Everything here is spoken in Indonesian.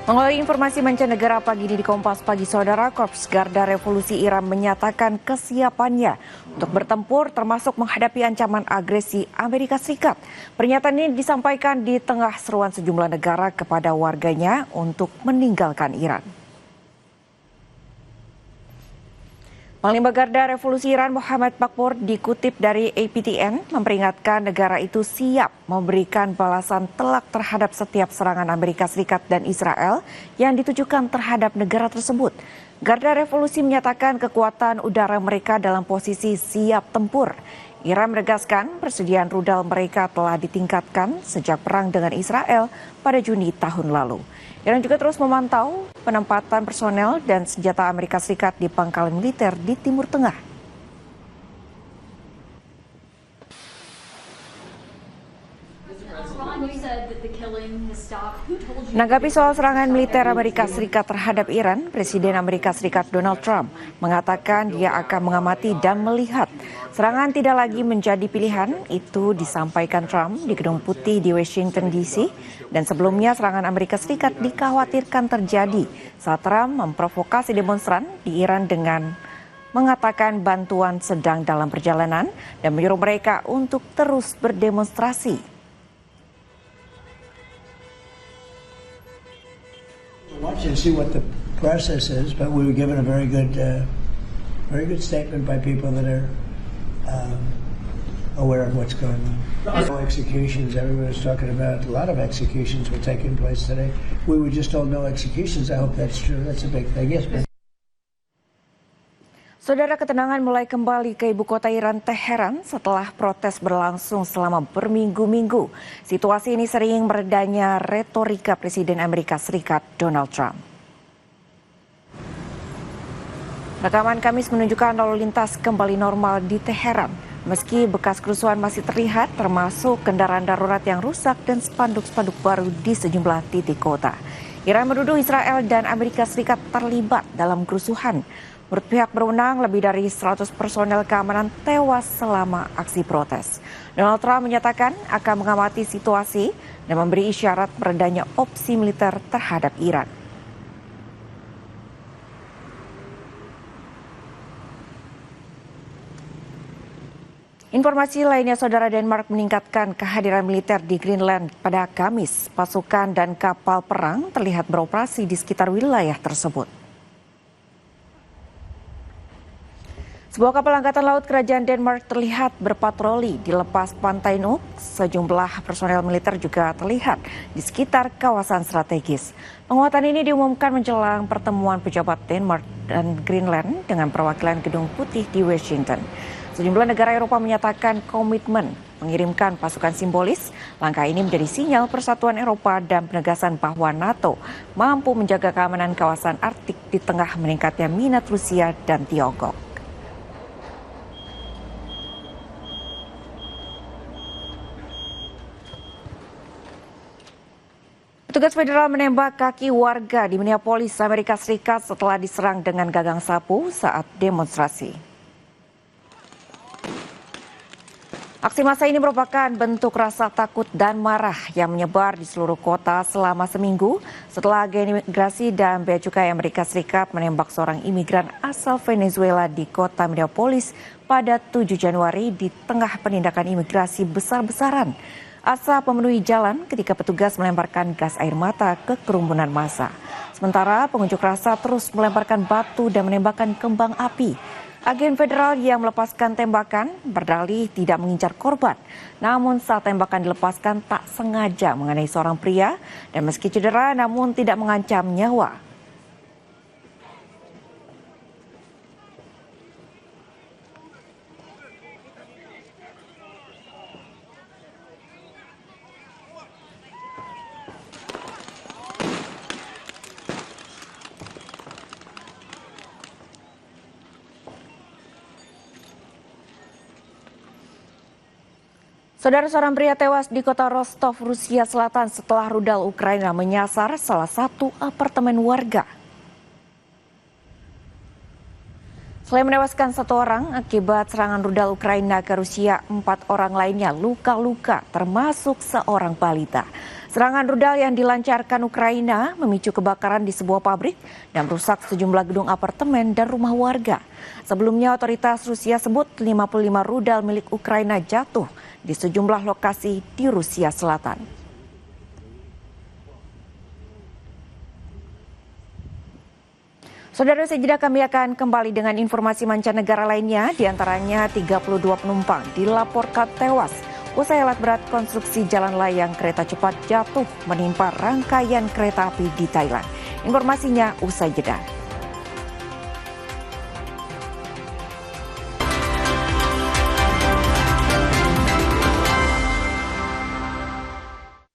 Melalui informasi mancanegara pagi ini di Kompas Pagi, Saudara, Korps Garda Revolusi Iran menyatakan kesiapannya untuk bertempur termasuk menghadapi ancaman agresi Amerika Serikat. Pernyataan ini disampaikan di tengah seruan sejumlah negara kepada warganya untuk meninggalkan Iran. Panglima Garda Revolusi Iran Muhammad Bakpor dikutip dari APTN memperingatkan negara itu siap memberikan balasan telak terhadap setiap serangan Amerika Serikat dan Israel yang ditujukan terhadap negara tersebut. Garda Revolusi menyatakan kekuatan udara mereka dalam posisi siap tempur. Iran menegaskan persediaan rudal mereka telah ditingkatkan sejak perang dengan Israel pada Juni tahun lalu. Iran juga terus memantau penempatan personel dan senjata Amerika Serikat di pangkalan militer di Timur Tengah. Menanggapi soal serangan militer Amerika Serikat terhadap Iran, Presiden Amerika Serikat Donald Trump mengatakan dia akan mengamati dan melihat. Serangan tidak lagi menjadi pilihan, itu disampaikan Trump di Gedung Putih di Washington DC. Dan sebelumnya serangan Amerika Serikat dikhawatirkan terjadi saat Trump memprovokasi demonstran di Iran dengan mengatakan bantuan sedang dalam perjalanan dan menyuruh mereka untuk terus berdemonstrasi. Watch and see what the process is, but we were given a very good statement by people that are aware of what's going on. No executions. Everyone was talking about a lot of executions were taking place today. We were just told no executions. I hope that's true. That's a big thing. Yes, ma'am. Saudara, ketenangan mulai kembali ke ibu kota Iran, Teheran, setelah protes berlangsung selama berminggu-minggu. Situasi ini sering meredanya retorika Presiden Amerika Serikat Donald Trump. Rekaman Kamis menunjukkan lalu lintas kembali normal di Teheran. Meski bekas kerusuhan masih terlihat, termasuk kendaraan darurat yang rusak dan spanduk-spanduk baru di sejumlah titik kota. Iran menuduh Israel dan Amerika Serikat terlibat dalam kerusuhan. Menurut pihak berwenang, lebih dari 100 personel keamanan tewas selama aksi protes. Donald Trump menyatakan akan mengamati situasi dan memberi isyarat meredanya opsi militer terhadap Iran. Informasi lainnya, Saudara, Denmark meningkatkan kehadiran militer di Greenland pada Kamis. Pasukan dan kapal perang terlihat beroperasi di sekitar wilayah tersebut. Sebuah kapal angkatan laut kerajaan Denmark terlihat berpatroli di lepas pantai Nuuk. Sejumlah personel militer juga terlihat di sekitar kawasan strategis. Penguatan ini diumumkan menjelang pertemuan pejabat Denmark dan Greenland dengan perwakilan Gedung Putih di Washington. Sejumlah negara Eropa menyatakan komitmen mengirimkan pasukan simbolis. Langkah ini menjadi sinyal persatuan Eropa dan penegasan bahwa NATO mampu menjaga keamanan kawasan Arktik di tengah meningkatnya minat Rusia dan Tiongkok. Petugas federal menembak kaki warga di Minneapolis, Amerika Serikat setelah diserang dengan gagang sapu saat demonstrasi. Aksi massa ini merupakan bentuk rasa takut dan marah yang menyebar di seluruh kota selama seminggu setelah agen imigrasi dan bea cukai Amerika Serikat menembak seorang imigran asal Venezuela di kota Minneapolis pada 7 Januari di tengah penindakan imigrasi besar-besaran. Asap memenuhi jalan ketika petugas melemparkan gas air mata ke kerumunan massa. Sementara pengunjuk rasa terus melemparkan batu dan menembakkan kembang api. Agen federal yang melepaskan tembakan berdalih tidak mengincar korban. Namun saat tembakan dilepaskan tak sengaja mengenai seorang pria dan meski cedera namun tidak mengancam nyawa. Saudara, seorang pria tewas di kota Rostov, Rusia Selatan setelah rudal Ukraina menyasar salah satu apartemen warga. Selain menewaskan satu orang akibat serangan rudal Ukraina ke Rusia, 4 orang lainnya luka-luka termasuk seorang balita. Serangan rudal yang dilancarkan Ukraina memicu kebakaran di sebuah pabrik dan merusak sejumlah gedung apartemen dan rumah warga. Sebelumnya otoritas Rusia sebut 55 rudal milik Ukraina jatuh di sejumlah lokasi di Rusia Selatan. Saudara, sejenak kami akan kembali dengan informasi mancanegara lainnya, diantaranya 32 penumpang dilaporkan tewas usai alat berat konstruksi jalan layang kereta cepat jatuh menimpa rangkaian kereta api di Thailand. Informasinya usai jeda.